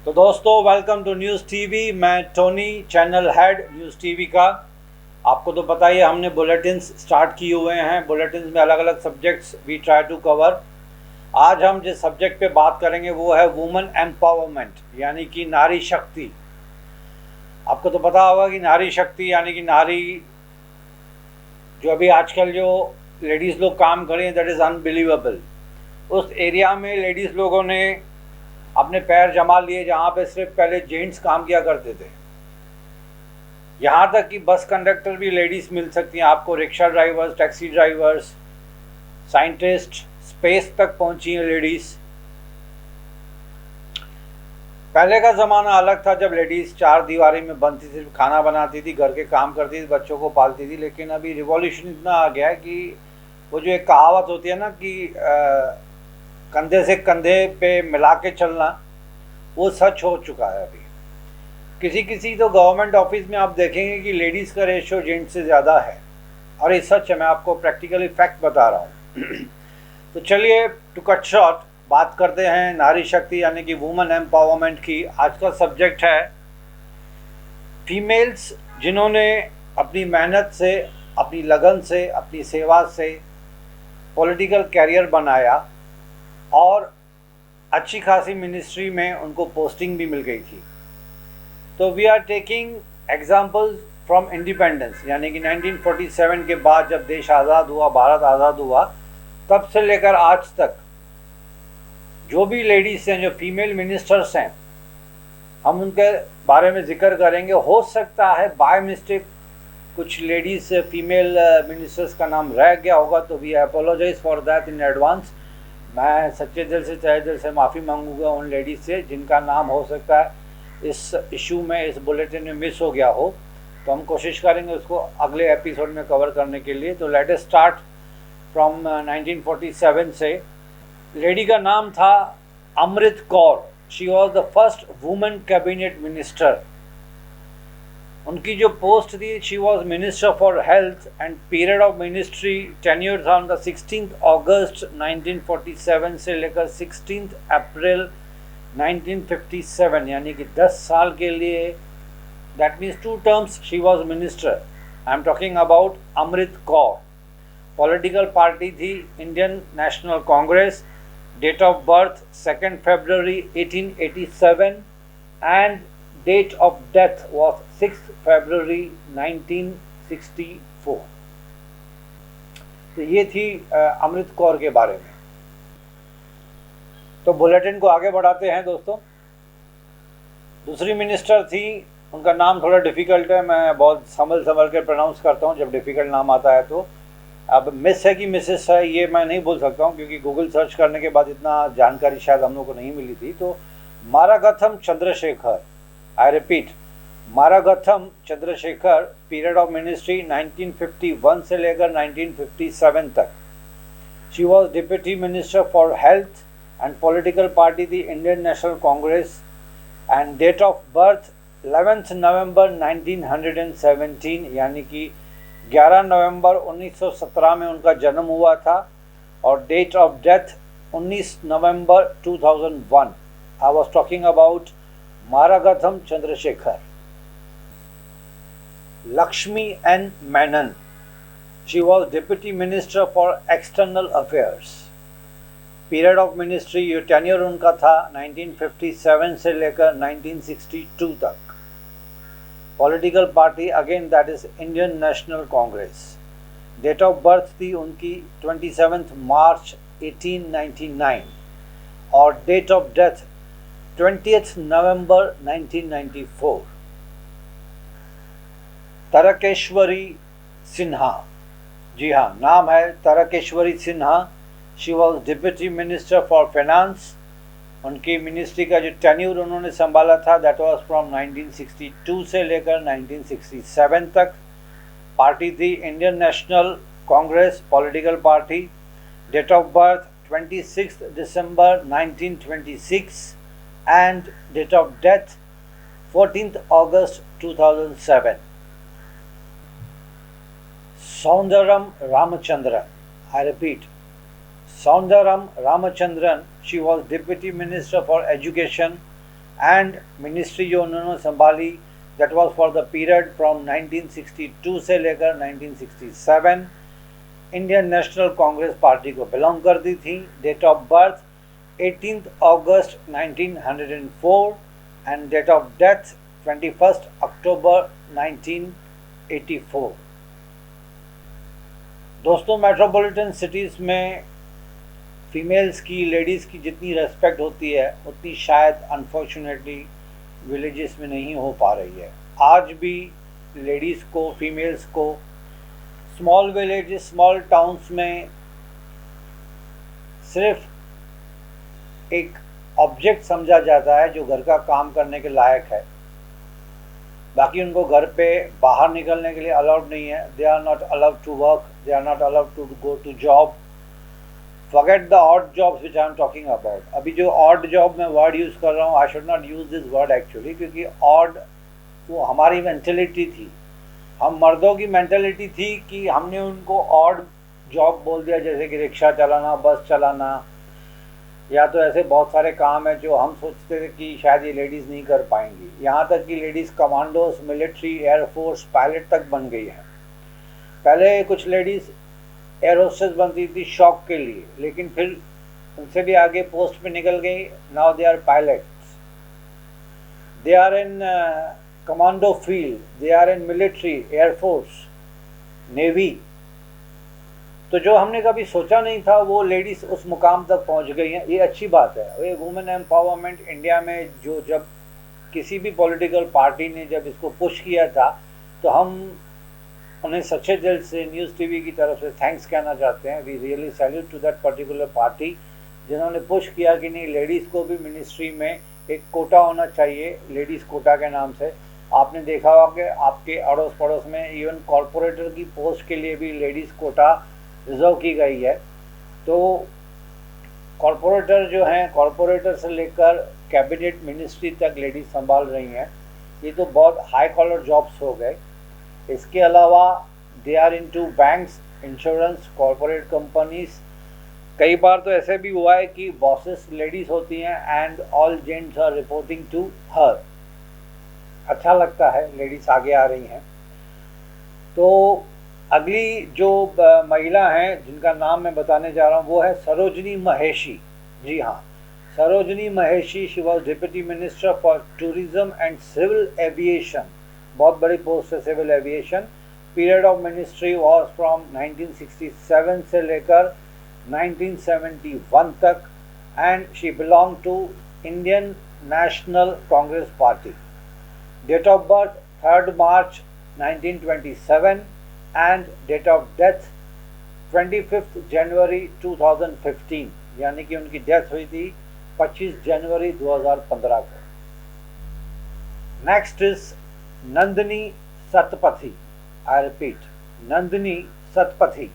तो दोस्तों, welcome to news TV. मैं Tony, channel head news TV का। आपको तो पता ही है, हमने बुलेटिन्स स्टार्ट किए हुए हैं। बुलेटिन्स में अलग अलग subjects we try to cover. आज हम जिस सब्जेक्ट पे बात करेंगे वो है वुमेन एम्पावरमेंट, यानी कि नारी शक्ति। आपको तो पता होगा कि नारी शक्ति यानी कि नारी, जो अभी आजकल जो लेडीज़ लोग काम कर रही हैं, दैट इज़ अनबिलीवेबल। उस एरिया में लेडीज़ लोगों ने अपने पैर जमा लिए जहाँ पे सिर्फ पहले जेंट्स काम किया करते थे। यहाँ तक कि बस कंडक्टर भी लेडीज़ मिल सकती हैं आपको, rickshaw drivers, taxi drivers, scientist, space तक पहुँची हैं लेडीज़। पहले का ज़माना अलग था, जब लेडीज़ चार दीवारी में बंद थी, सिर्फ खाना बनाती थी, घर के काम करती थी, बच्चों को पालती थी। लेकिन अभी रिवॉल्यूशन इतना आ गया है कि वो जो एक कहावत होती है ना कि कंधे से कंधे पे मिला के चलना, वो सच हो चुका है अभी। किसी किसी तो गवर्नमेंट ऑफिस में आप देखेंगे कि लेडीज़ का रेशियो जेंट्स से ज़्यादा है, और ये सच है। मैं आपको प्रैक्टिकली फैक्ट बता रहा हूँ। तो चलिए, टू कट शॉर्ट, बात करते हैं नारी शक्ति यानी कि वुमेन एम्पावरमेंट की। आज का सब्जेक्ट है फीमेल्स जिन्होंने अपनी मेहनत से, अपनी लगन से, अपनी सेवा से पॉलिटिकल कैरियर बनाया और अच्छी खासी मिनिस्ट्री में उनको पोस्टिंग भी मिल गई थी। तो we are taking examples from independence, यानी कि 1947 के बाद जब देश आज़ाद हुआ, भारत आज़ाद हुआ, तब से लेकर आज तक जो भी लेडीज़ हैं, जो फीमेल मिनिस्टर्स हैं, हम उनके बारे में जिक्र करेंगे। हो सकता है बाय मिस्टेक कुछ लेडीज़ फीमेल मिनिस्टर्स का नाम रह गया होगा, तो we apologise for that in advance. मैं सच्चे दिल से, तहे दिल से माफ़ी मांगूंगा उन लेडीज़ से जिनका नाम हो सकता है इस इशू में, इस बुलेटिन में मिस हो गया हो। तो हम कोशिश करेंगे उसको अगले एपिसोड में कवर करने के लिए। तो लेट अस स्टार्ट फ्रॉम 1947 से। लेडी का नाम था Amrit Kaur. She was the first women cabinet minister. उनकी जो पोस्ट थी, she was minister for health, and period of ministry tenure था उनका 16 अगस्त 1947 से लेकर 16 अप्रैल 1957, यानी कि 10 साल के लिए। That means 2 terms she was minister. I am talking about Amrit Kaur. Political party थी Indian National Congress. Date of birth 2 February 1887 and date of death was 6 February 1964। तो ये थी अमृत कौर के बारे में। तो बुलेटिन को आगे बढ़ाते हैं दोस्तों। दूसरी मिनिस्टर थी, उनका नाम थोड़ा डिफ़िकल्ट है, मैं बहुत संभल के प्रोनाउंस करता हूँ जब डिफ़िकल्ट नाम आता है। तो अब मिस है कि मिसेस है, ये मैं नहीं बोल सकता हूँ, क्योंकि गूगल सर्च करने के बाद इतना जानकारी शायद हम लोग को नहीं मिली थी। तो Maragatham Chandrasekhar, I repeat, Maragatham Chandrasekhar, period of ministry 1951 से लेकर 1957 तक। She was deputy minister for health and political party थी Indian National Congress, and date of birth 11 November 1917, यानी कि 11 नवंबर 1917 में उनका जन्म हुआ था, और date of death 19 November 2001। I was talking about Maragatham Chandrasekhar. Lakshmi N Menon, she was deputy minister for external affairs. Period of ministry, ये टेन्योर उनका था 1957 से लेकर 1962 तक। Political party again that is Indian National Congress. Date of birth थी उनकी 27 March 1899, और date of death 20 November 1994। Tarkeshwari Sinha, जी हाँ, नाम है Tarkeshwari Sinha. She was deputy minister for finance. उनकी मिनिस्ट्री का जो टेन्यूर उन्होंने संभाला था, दैट वाज फ्रॉम 1962 से लेकर 1967 तक। पार्टी थी Indian National Congress, political party. Date of birth 26 दिसंबर 1926 and date of death 14th August 2007. Soundaram Ramachandran, I repeat, Soundaram Ramachandran, she was Deputy Minister for Education and ministry जो उन्होंने संभाली that was for the period from 1962 से लेकर 1967। Indian National Congress party को belong करती थी। Date of birth 18 अगस्त 1904 and date of death 21 अक्टूबर 1984। दोस्तों, मेट्रोपॉलिटन सिटीज़ में फीमेल्स की, लेडीज़ की जितनी रेस्पेक्ट होती है उतनी शायद अनफॉर्चुनेटली विलेजेस में नहीं हो पा रही है। आज भी लेडीज़ को, फीमेल्स को स्मॉल विलेजेस, स्मॉल टाउन्स में सिर्फ एक ऑब्जेक्ट समझा जाता है जो घर का काम करने के लायक है। बाकी उनको घर पे बाहर निकलने के लिए अलाउड नहीं है। They are not allowed to work, they are not allowed to go to job. Forget the odd jobs which I am talking about. अभी जो ऑड जॉब में वर्ड यूज़ कर रहा हूँ, I should not use this word actually, क्योंकि odd वो हमारी mentality थी, हम मर्दों की मेंटेलिटी थी कि हमने उनको ऑड जॉब बोल दिया, जैसे कि रिक्शा चलाना, बस चलाना, या तो ऐसे बहुत सारे काम हैं जो हम सोचते थे कि शायद ये लेडीज़ नहीं कर पाएंगी। यहाँ तक कि ladies commandos, military, air force, pilot तक बन गई हैं। पहले कुछ लेडीज़ एयर होस्टेस बनती थी शौक के लिए, लेकिन फिर उनसे भी आगे पोस्ट पे निकल गई। Now they are pilots, they are in commando field, they are in military, air force, navy. तो जो हमने कभी सोचा नहीं था वो लेडीज़ उस मुकाम तक पहुंच गई हैं। ये अच्छी बात है। ये वुमेन एम्पावरमेंट इंडिया में जो जब किसी भी पॉलिटिकल पार्टी ने जब इसको पुश किया था, तो हम उन्हें सच्चे दिल से न्यूज़ टीवी की तरफ से थैंक्स कहना चाहते हैं। We really salute to that particular party जिन्होंने पुश किया कि नहीं, लेडीज़ को भी मिनिस्ट्री में एक कोटा होना चाहिए, लेडीज़ कोटा के नाम से। आपने देखा होगा कि आपके अड़ोस पड़ोस में इवन कॉरपोरेटर की पोस्ट के लिए भी लेडीज़ कोटा रिजर्व की गई है। तो कॉरपोरेटर जो हैं, कॉरपोरेटर से लेकर कैबिनेट मिनिस्ट्री तक लेडीज संभाल रही हैं। ये तो बहुत हाई कॉलर जॉब्स हो गए। इसके अलावा they are into banks, insurance, corporate companies. कई बार तो ऐसे भी हुआ है कि बॉसेस लेडीज होती हैं and all gents are reporting to her. अच्छा लगता है लेडीज आगे आ रही हैं। तो अगली जो महिला हैं जिनका नाम मैं बताने जा रहा हूँ वो है सरोजनी महेशी। जी हाँ, Sarojini Mahishi. She was deputy minister for tourism and civil aviation. बहुत बड़ी पोस्ट है civil aviation. Period of ministry was from 1967 से लेकर 1971 तक and she belong to Indian National Congress party. Date of birth 3 March 1927 and date of death 25 जनवरी 2015, यानी कि उनकी death हुई थी 25 जनवरी 2015 को। Next is Nandini Satpathy. I repeat, Nandini Satpathy,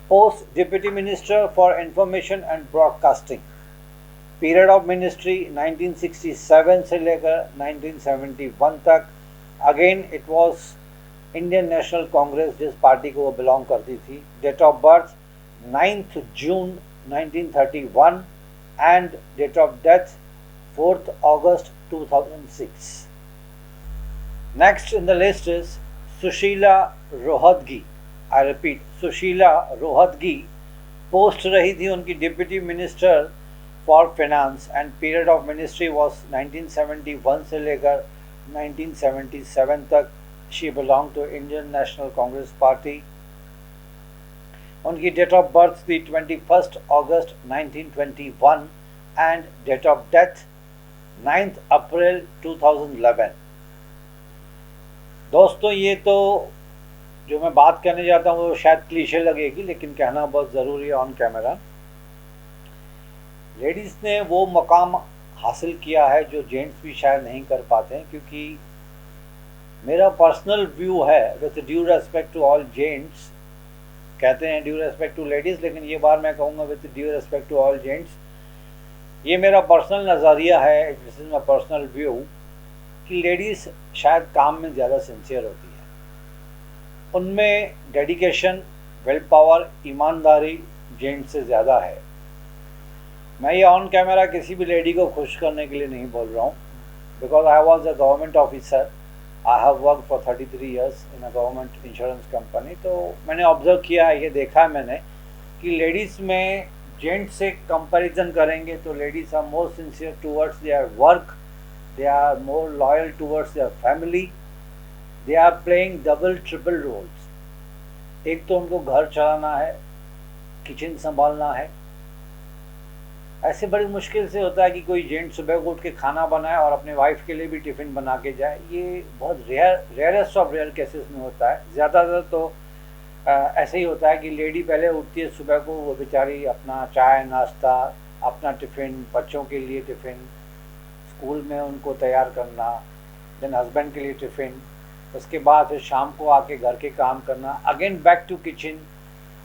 post deputy minister for information and broadcasting. Period of ministry 1967 से लेकर 1971 तक। Again it was Indian National Congress, जिस पार्टी को वो बिलोंग करती थी। Date of birth 9 June 1931 and date of death 4 August 2006। Next in the list is Sushila Rohatgi. I repeat, Sushila Rohatgi. Post रही थी उनकी deputy minister for finance and period of ministry was 1971 से लेकर 1977 तक। She belonged to Indian National Congress Party. उनकी date of birth थी 21 अगस्त 1921 and date of death 9 अप्रैल 2011। दोस्तों, ये तो जो मैं बात करने जाता हूँ वो शायद क्लीशे लगेगी, लेकिन कहना बहुत ज़रूरी है ऑन कैमरा। लेडीज़ ने वो मकाम हासिल किया है जो जेंट्स भी शायद नहीं कर पाते हैं, क्योंकि मेरा पर्सनल व्यू है, with due respect to all gents, कहते हैं ड्यू रेस्पेक्ट टू लेडीज़, लेकिन ये बार मैं कहूँगा with due respect to all gents. ये मेरा पर्सनल नज़रिया है, this is my personal view, कि लेडीज़ शायद काम में ज़्यादा सिंसियर होती है। उनमें डेडिकेशन, विल पावर, ईमानदारी जेंट्स से ज़्यादा है। मैं ये ऑन कैमरा किसी भी लेडी को खुश करने के लिए नहीं बोल रहा हूँ, because I was a government officer. I have worked for 33 years in a government insurance company. तो मैंने ऑब्जर्व किया है, ये देखा है मैंने कि लेडीज़ में जेंट्स से कंपैरिजन करेंगे तो ladies are more sincere towards their work, they are more loyal towards their family, they are playing double triple roles. एक तो उनको घर चलाना है, किचन संभालना है। ऐसे बड़ी मुश्किल से होता है कि कोई जेंट सुबह को उठ के खाना बनाए और अपने वाइफ के लिए भी टिफ़िन बना के जाए। ये बहुत रेयरेस्ट ऑफ रेयर केसेस में होता है। ज़्यादातर तो ऐसे ही होता है कि लेडी पहले उठती है सुबह को, वो बेचारी अपना चाय नाश्ता, अपना टिफ़िन, बच्चों के लिए टिफ़िन, स्कूल में उनको तैयार करना, देन हस्बैंड के लिए टिफ़िन, उसके बाद फिर शाम को आके घर के काम करना, again back to kitchen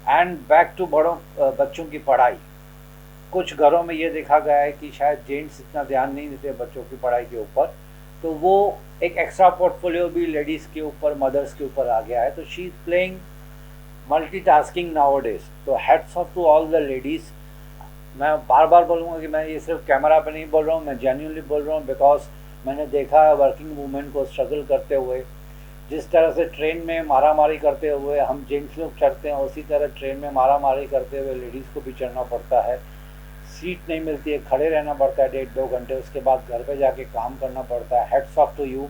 and back to बच्चों की पढ़ाई। कुछ घरों में ये देखा गया है कि शायद जेंट्स इतना ध्यान नहीं देते बच्चों की पढ़ाई के ऊपर, तो वो एक एक्स्ट्रा पोर्टफोलियो भी लेडीज़ के ऊपर, मदर्स के ऊपर आ गया है। तो she is playing multitasking nowadays. तो heads off to all the ladies. मैं बार बार बोलूँगा कि मैं ये सिर्फ कैमरा पे नहीं बोल रहा हूँ, मैं जेन्युइनली बोल रहा हूँ, बिकॉज मैंने देखा है वर्किंग वूमेन को स्ट्रगल करते हुए। जिस तरह से ट्रेन में मारामारी करते हुए हम जेंट्स लोग चढ़ते हैं, उसी तरह ट्रेन में मारामारी करते हुए लेडीज़ को भी चढ़ना पड़ता है। सीट नहीं मिलती है, खड़े रहना पड़ता है 1.5-2 घंटे, उसके बाद घर पे जाके काम करना पड़ता है। हेड्स ऑफ टू यू,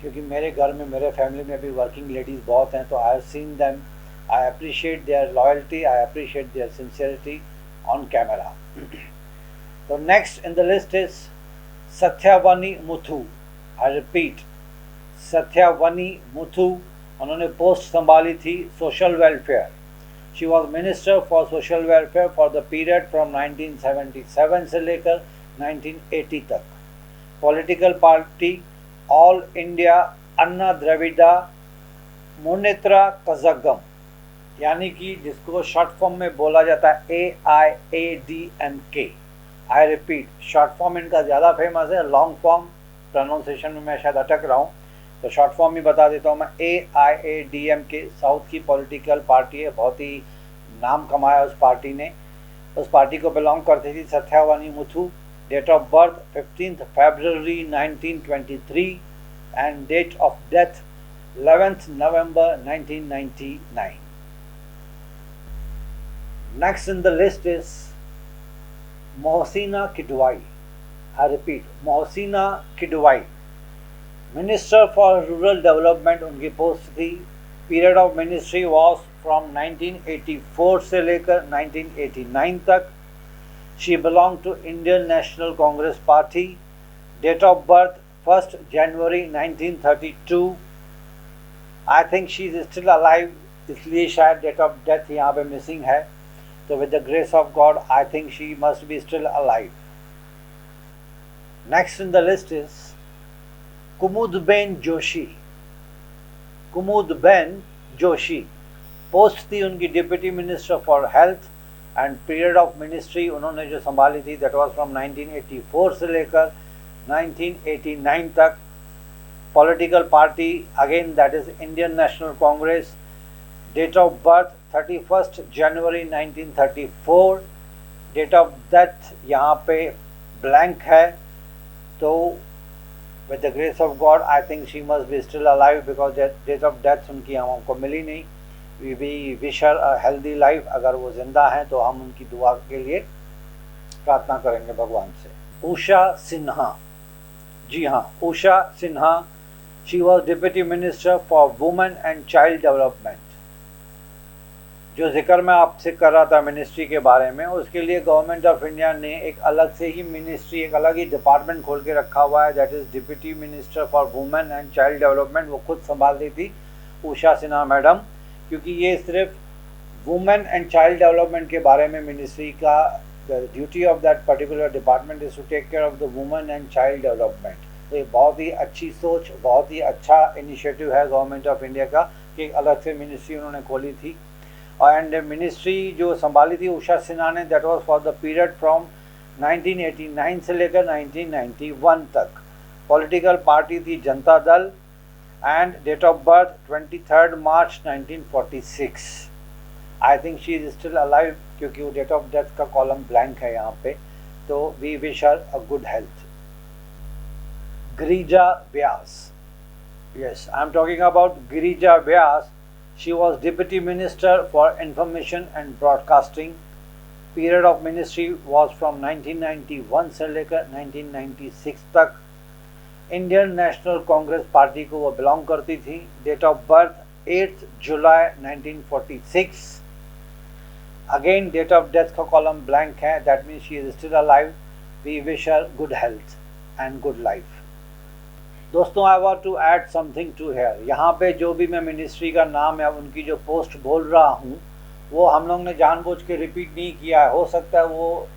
क्योंकि मेरे घर में, मेरे फैमिली में भी वर्किंग लेडीज़ बहुत हैं, तो I have seen them, I appreciate their loyalty, I appreciate their sincerity on camera. तो next in the list is Satyavani Muthu. I repeat, Satyavani Muthu. उन्होंने पोस्ट संभाली थी social welfare. She was minister for social welfare for the period from 1977 से लेकर 1980 तक। Political party all India Anna Dravida Munnetra Kazhagam, यानी कि जिसको शॉर्ट फॉर्म में बोला जाता है AIADMK। I repeat, short form इनका ज़्यादा फेमस है, लॉन्ग फॉर्म प्रोनाउंसिएशन में मैं शायद अटक रहा हूँ, तो शॉर्ट फॉर्म ही बता देता हूँ मैं। AIADMK साउथ की पॉलिटिकल पार्टी है, बहुत ही नाम कमाया उस पार्टी ने। उस पार्टी को बिलोंग करती थी Satyavani Muthu. Date of birth 15 फरवरी 1923 एंड डेट ऑफ डेथ 11 नवंबर 1999। Next in the list is Mohsina Kidwai. I repeat, Mohsina Kidwai, minister for rural development उनकी पोस्ट थी। Period of ministry was from 1984 से लेकर 1989 तक। She belong to Indian National Congress party. Date of birth 1 जनवरी 1932। I think she is still alive, इसलिए शायद date of death यहाँ पे मिसिंग है। तो with the grace of God I think she must be still alive. Next in the list is Kumudben Joshi. Kumudben Joshi, post थी उनकी deputy minister for health and period of ministry उन्होंने जो संभाली थी दैट वाज फ्रॉम 1984 से लेकर 1989 तक। Political party again that is Indian National Congress. Date of birth 31 January 1934। Date of death यहाँ पे ब्लैंक है, तो with the grace of God I think she must be still alive, because date of death उनकी हमको मिली नहीं। We wish her a healthy life. अगर वो जिंदा हैं तो हम उनकी दुआ के लिए प्रार्थना करेंगे भगवान से। उषा सिन्हा, जी हाँ, Usha Sinha. She was deputy minister for women and child development. जो जिक्र मैं आपसे कर रहा था मिनिस्ट्री के बारे में, उसके लिए गवर्नमेंट ऑफ इंडिया ने एक अलग से ही मिनिस्ट्री, एक अलग ही डिपार्टमेंट खोल के रखा हुआ है, that is deputy minister for women and child development. वो खुद संभाल रही थी उषा सिन्हा मैडम, क्योंकि ये सिर्फ वुमेन एंड चाइल्ड डेवलपमेंट के बारे में मिनिस्ट्री का duty of that particular department is to take care of the women and child development. तो ये बहुत ही अच्छी सोच, बहुत ही अच्छा इनिशिएटिव है गवर्नमेंट ऑफ इंडिया का कि एक अलग से मिनिस्ट्री उन्होंने खोली थी। एंड मिनिस्ट्री जो संभाली थी उषा सिन्हा ने, that was for the period from 1989 से लेकर 1991 तक। पॉलिटिकल पार्टी थी Janata Dal and date of birth 23 March 1946। I think she is still alive, क्योंकि वो डेट ऑफ डेथ का कॉलम ब्लैंक है यहाँ पे। तो we wish her a good health. Girija Vyas. Yes, I am talking about Girija Vyas. She was Deputy Minister for Information and Broadcasting. Period of ministry was from 1991 से लेकर 1996 तक. Indian National Congress party को वो belong करती थी. Date of birth 8 जुलाई 1946. Again date of death का column blank है. That means she is still alive. We wish her good health and good life. दोस्तों, I want to add something to here. यहाँ पे जो भी मैं मिनिस्ट्री का नाम या उनकी जो पोस्ट बोल रहा हूँ वो हम लोग ने जानबूझ के रिपीट नहीं किया है. हो सकता है वो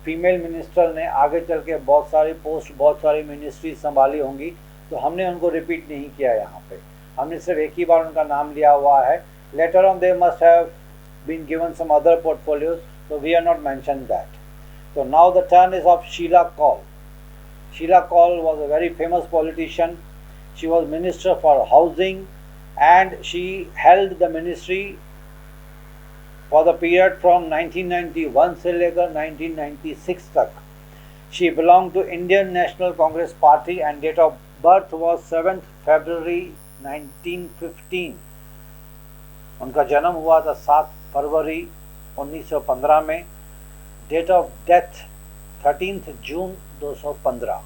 फीमेल मिनिस्टर ने आगे चल के बहुत सारी पोस्ट, बहुत सारी मिनिस्ट्री संभाली होंगी, तो हमने उनको रिपीट नहीं किया. यहाँ पे हमने सिर्फ एक ही बार उनका नाम लिया हुआ है. Letter on they must have been given some other portfolios, so we are not mentioned that. So now the turn is of Sheila Kaul. Sheila Kaul was a very famous politician. She was Minister for Housing and she held the ministry for the period from 1991 से लेकर 1996 तक. She belonged to Indian National Congress Party and date of birth was 7th February 1915. उनका जन्म हुआ था 7 फरवरी 1915 में. Date of death 13th June 2015.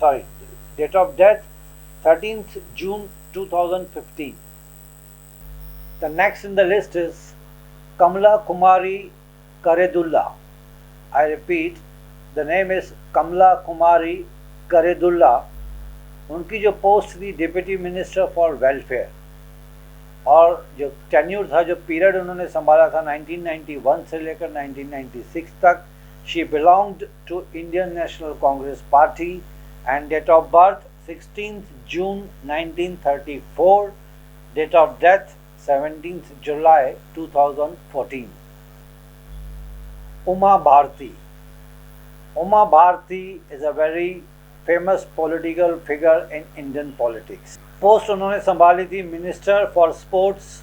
Sorry, date of death 13th June 2015. The next in the list is Kamala Kumari Karedulla. I repeat, the name is Kamala Kumari Karedulla. उनकी जो post थी deputy minister for welfare, और जो tenure था, जो period उन्होंने संभाला था 1991 से लेकर 1996 तक. She belonged to Indian National Congress party and date of birth 16th June 1934. Date of death 17th July 2014. Uma Bharti. Uma Bharti is a very famous political figure in Indian politics. Post उन्होंने संभाली थी minister for sports.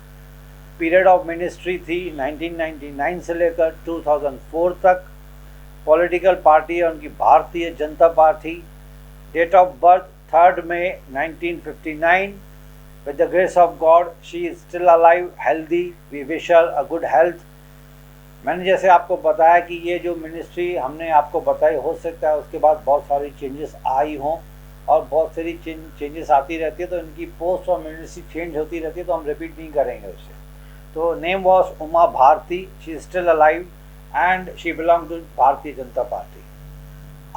Period of ministry थी 1999 से लेकर 2004 तक. Political party है उनकी Bharatiya Janata Party. Date of birth 3rd May 1959. With the grace of God, she is still alive, healthy. We wish her a good health. मैंने जैसे आपको बताया कि ये जो मिनिस्ट्री हमने आपको बताई, हो सकता है उसके बाद बहुत सारी चेंजेस आई हों और बहुत सारी चेंजेस आती रहती है, तो इनकी पोस्ट और मिनिस्ट्री चेंज होती रहती है, तो हम रिपीट नहीं करेंगे उसे. तो name was Uma Bharti. She is still alive and she belong to Bharatiya Janata party.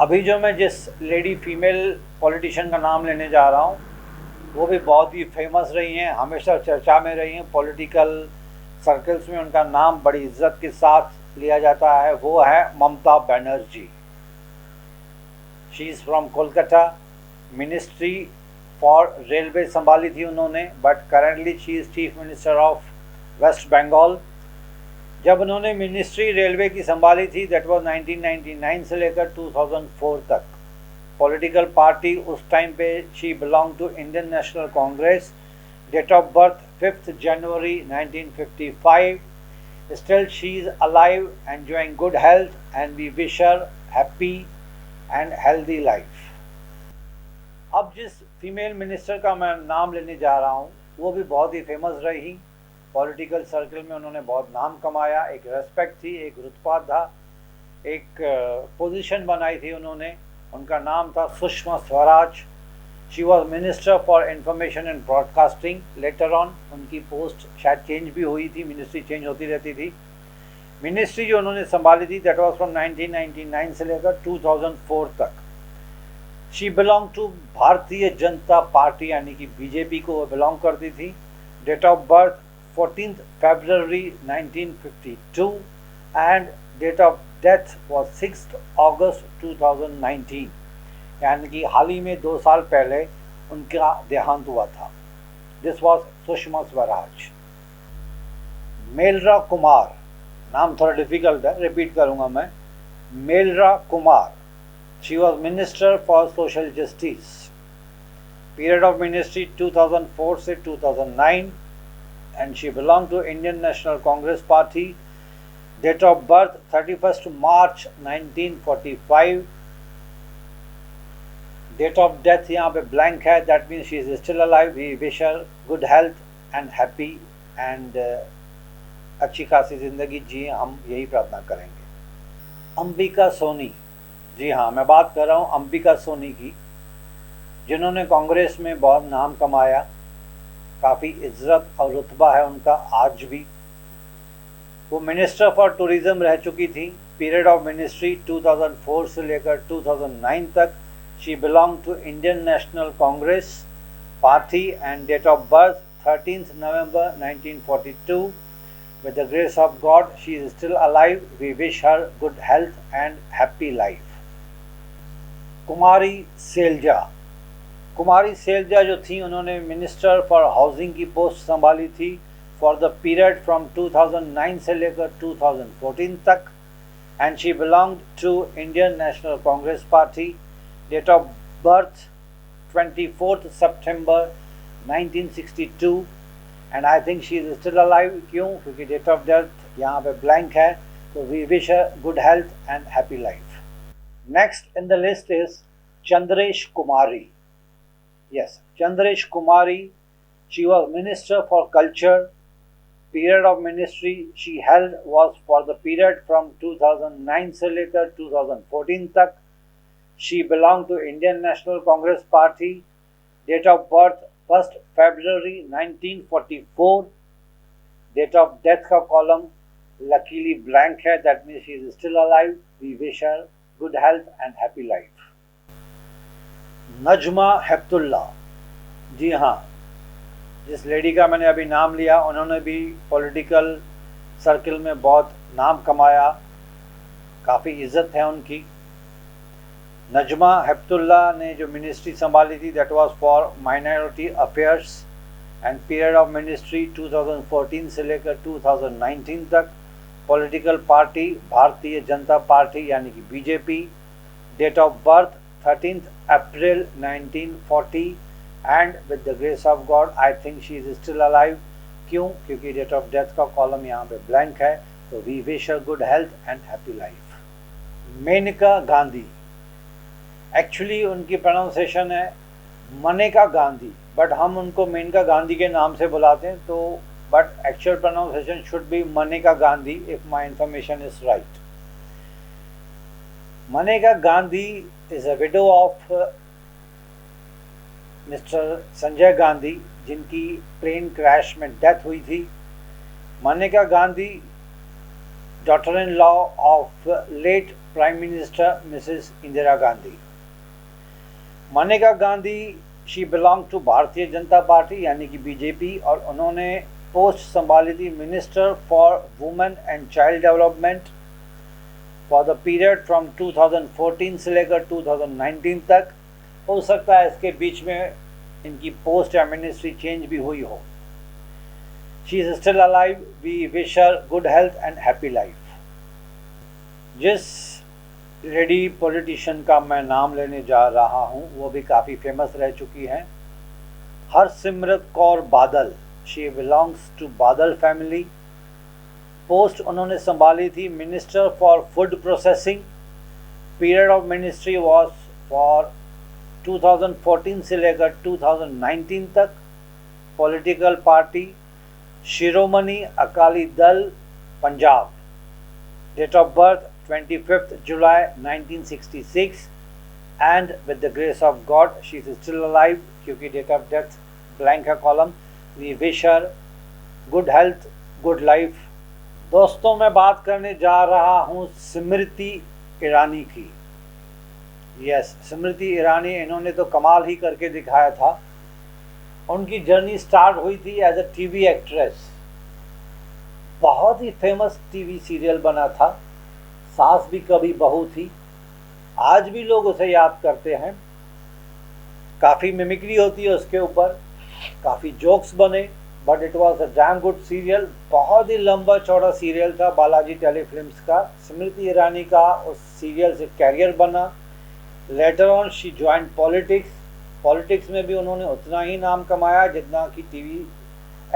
अभी जो मैं जिस लेडी फीमेल पॉलिटिशियन का नाम लेने जा रहा हूँ वो भी बहुत ही फेमस रही हैं, हमेशा चर्चा में रही हैं. पॉलिटिकल सर्कल्स में उनका नाम बड़ी इज्जत के साथ लिया जाता है. वो है Mamata Banerjee. She is from Kolkata. Ministry for railway संभाली थी उन्होंने, but currently she is chief minister of West Bengal. जब उन्होंने मिनिस्ट्री रेलवे की संभाली थी, दैट वाज 1999 से लेकर 2004 तक. पॉलिटिकल पार्टी उस टाइम पे she belong to Indian National Congress. Date of birth 5th January 1955. Still she is alive, enjoying good health and we wish her happy and healthy life. अब जिस female minister का मैं नाम लेने जा रहा हूँ वो भी बहुत ही फेमस रही. पॉलिटिकल सर्कल में उन्होंने बहुत नाम कमाया. एक रेस्पेक्ट थी, एक रुतबा था, एक पोजीशन बनाई थी उन्होंने. उनका नाम था Sushma Swaraj. She was minister for information and broadcasting. Later on उनकी पोस्ट शायद चेंज भी हुई थी, मिनिस्ट्री चेंज होती रहती थी. मिनिस्ट्री जो उन्होंने संभाली थी दैट वाज फ्रॉम 1999 से लेकर 2004 तक. She belong to Bharatiya Janata Party यानी कि बीजेपी को वो बिलोंग करती थी. Date of birth 14th February 1952 and date of death was 6th August 2019. यानी कि हाल ही में 2 साल पहले उनका देहांत हुआ था. This was Sushma Swaraj. मेलरा कुमार, नाम थोड़ा डिफिकल्ट है, रिपीट करूंगा मैं. Meira Kumar. She was minister for social justice. Period of ministry 2004 से 2009 and she belonged to Indian National Congress Party. Date of birth 31st March 1945. Date of death यहाँ पे ब्लैंक है, that means she is still alive. We wish her good health and happy and अच्छी खासी ज़िंदगी जिए, हम यही प्रार्थना करेंगे। अंबिका सोनी, जी हाँ, मैं बात कर रहा हूँ अंबिका सोनी की, जिन्होंने कांग्रेस में बहुत नाम कमाया, काफ़ी इज्जत और रुतबा है उनका आज भी। वो मिनिस्टर फॉर टूरिज़्म रह चुकी थी। पीरियड ऑफ मिनिस्ट्री 2004 से लेकर 2009 तक। She belong to Indian National Congress party and date of birth 13th November 1942. With the grace of God, she is still alive. We wish her good health and happy life. Kumari Selja, Kumari Selja जो थी, उन्होंने minister for housing की post संभाली थी for the period from 2009 से लेकर 2014 तक and she belonged to Indian National Congress party. Date of birth 24th September 1962 and I think she is still alive. क्यों? क्योंकि डेट ऑफ डेथ यहाँ पे ब्लैंक है। तो we wish her good health and happy life. Next in the list is Chandresh Kumari. Yes, Chandresh Kumari, she was Minister for Culture. Period of ministry she held was for the period from 2009 से लेकर 2014 तक. She belonged to Indian National Congress Party. Date of birth 1st February 1944. Date of death का column luckily blank है. That means she is still alive. We wish her good health and happy life. Najma Heptulla, जी हाँ, जिस lady का मैंने अभी नाम लिया, उन्होंने भी पॉलिटिकल सर्कल में बहुत नाम कमाया, काफ़ी इज्जत है उनकी। नजमा हेप्तुल्ला ने जो मिनिस्ट्री संभाली थी that was for minority affairs and period of ministry 2014 से लेकर 2019 तक। पॉलिटिकल पार्टी भारतीय जनता पार्टी यानी कि BJP. Date of birth 13th April 1940 and with the grace of God I think she is still alive. क्यों? क्योंकि डेट ऑफ डेथ का column यहाँ पे ब्लैंक है। तो we wish her good health and happy life. Maneka Gandhi, actually उनकी pronunciation है Maneka Gandhi, but हम उनको मेनका गांधी के नाम से बुलाते हैं। तो but actual pronunciation should be Maneka Gandhi if my information is right. Maneka Gandhi is a widow of Mr. Sanjay Gandhi, जिनकी प्लेन क्रैश में डेथ हुई थी। Maneka Gandhi, daughter-in-law of late Prime Minister Mrs. Indira Gandhi. Maneka Gandhi, she belonged to भारतीय Janata Party यानी कि BJP, और उन्होंने post संभाली थी minister for women and child development for the period from 2014 से लेकर 2019 तक। हो सकता है इसके बीच में इनकी पोस्ट या मिनिस्ट्री चेंज भी हुई हो। She is still alive. We wish her good health and happy life. जिस लेडी पॉलिटिशियन का मैं नाम लेने जा रहा हूँ वो भी काफ़ी फेमस रह चुकी हैं, Harsimrat Kaur Badal. She belongs to बादल फैमिली। पोस्ट उन्होंने संभाली थी minister for food processing. Period of ministry was for 2014 से लेकर 2019 तक। Political party Shiromani Akali Dal Punjab. Date of birth 25th July 1966 and with the grace of God she is still alive. क्योंकि date of death blank है column. We wish her good health good life. दोस्तों, मैं बात करने जा रहा हूँ स्मृति ईरानी की। यस, स्मृति ईरानी, इन्होंने तो कमाल ही करके दिखाया था। उनकी जर्नी स्टार्ट हुई थी एज अ टीवी एक्ट्रेस। बहुत ही फेमस टीवी सीरियल बना था, सास भी कभी बहू थी। आज भी लोग उसे याद करते हैं। काफ़ी मिमिक्री होती है उसके ऊपर, काफ़ी जोक्स बने, but it was a damn good serial. बहुत ही लंबा चौड़ा सीरियल था बालाजी टेलीफिल्म्स का। स्मृति ईरानी का उस सीरियल से कैरियर बना। Later on she join politics. Politics में भी उन्होंने उतना ही नाम कमाया जितना कि टीवी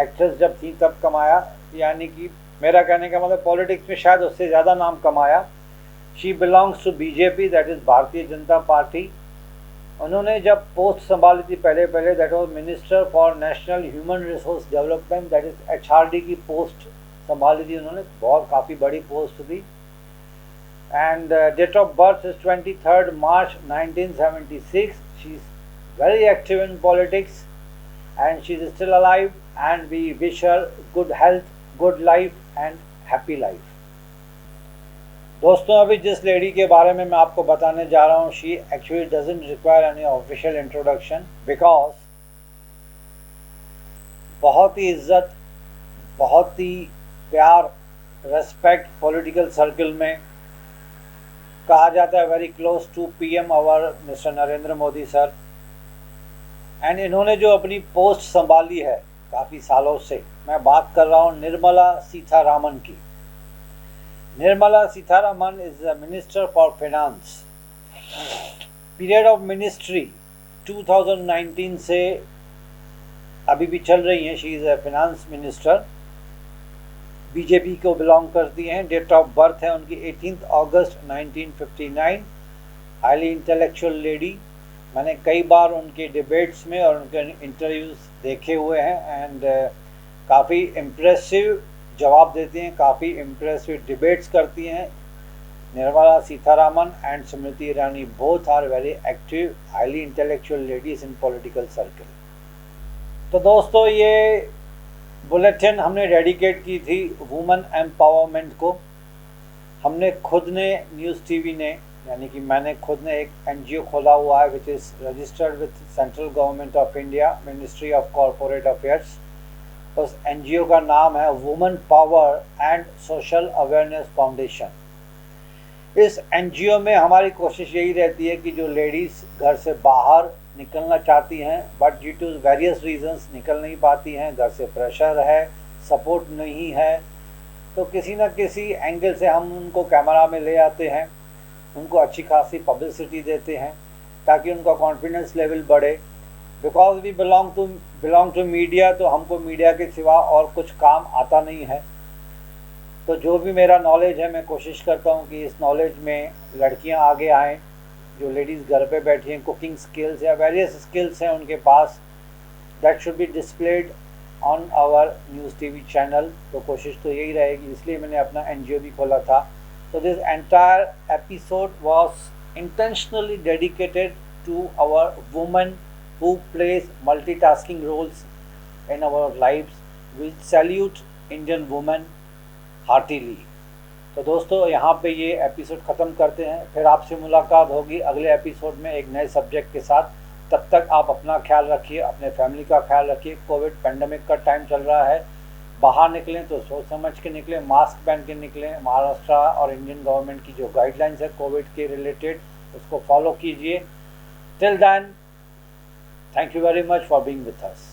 एक्ट्रेस जब थी तब कमाया, यानी कि मेरा कहने का मतलब पॉलिटिक्स में शायद उससे ज़्यादा नाम कमाया। She belongs to BJP, that is Bharatiya Janata Party. उन्होंने जब पोस्ट संभाली थी पहले that was minister for national human resource development, that is HRD की पोस्ट संभाली थी उन्होंने, बहुत काफ़ी बड़ी पोस्ट थी। And date of birth is 23 March 1976। She is very active in politics and she is still alive, and we wish her good health, good life and happy life। दोस्तों, अभी जिस लेडी के बारे में मैं आपको बताने जा रहा हूँ, she actually doesn't require any official introduction, because बहुत ही इज्जत, बहुत ही प्यार, रेस्पेक्ट पॉलिटिकल सर्कल में कहा जाता है, very close to PM our mister Narendra Modi sir. And इन्होंने जो अपनी पोस्ट संभाली है काफ़ी सालों से, मैं बात कर रहा हूँ निर्मला सीतारामन की। Nirmala Sitharaman is the minister for finance. Period of ministry 2019 से अभी भी चल रही हैं। She is a finance minister, BJP को बिलोंग करती हैं। डेट ऑफ बर्थ है उनकी 18 अगस्त 1959। Highly intellectual lady. मैंने कई बार उनके डिबेट्स में और उनके इंटरव्यूज़ देखे हुए हैं, एंड काफ़ी इम्प्रेसिव जवाब देती हैं, काफ़ी इम्प्रेसिव डिबेट्स करती हैं। Nirmala Sitharaman and Smriti Irani both are very active, highly intellectual ladies in political circle. तो दोस्तों, ये बुलेटिन हमने डेडिकेट की थी वुमेन एम्पावरमेंट को। हमने खुद ने, न्यूज़ टीवी ने, यानी कि मैंने खुद ने एक NGO खोला हुआ है which is registered with central government of India, ministry of corporate affairs. उस NGO का नाम है women power and social awareness foundation. इस NGO में हमारी कोशिश यही रहती है कि जो लेडीज़ घर से बाहर निकलना चाहती हैं but due to various reasons निकल नहीं पाती हैं, घर से प्रेशर है, सपोर्ट नहीं है, तो किसी न किसी एंगल से हम उनको कैमरा में ले आते हैं, उनको अच्छी खासी पब्लिसिटी देते हैं ताकि उनका कॉन्फिडेंस लेवल बढ़े। Because we belong to media, तो हमको मीडिया के सिवा और कुछ काम आता नहीं है। तो जो भी मेरा नॉलेज है, मैं कोशिश करता हूँ कि इस नॉलेज में लड़कियाँ आगे आएँ, जो लेडीज़ घर पे बैठी हैं, कुकिंग स्किल्स या वेरियस स्किल्स हैं उनके पास, that should be displayed on our news TV channel. तो कोशिश तो यही रहेगी, इसलिए मैंने अपना NGO भी खोला था। So this entire episode was intentionally dedicated to our women who plays multitasking roles in our lives. We salute Indian women heartily. तो दोस्तों, यहाँ पे ये एपिसोड ख़त्म करते हैं। फिर आपसे मुलाकात होगी अगले एपिसोड में एक नए सब्जेक्ट के साथ। तब तक आप अपना ख्याल रखिए, अपने फैमिली का ख्याल रखिए। कोविड पेंडेमिक का टाइम चल रहा है, बाहर निकलें तो सोच समझ के निकलें, मास्क पहन के निकलें। महाराष्ट्र और इंडियन गवर्नमेंट की जो गाइडलाइंस है कोविड के रिलेटेड, उसको फॉलो कीजिए। Till then, thank you very much for being with us.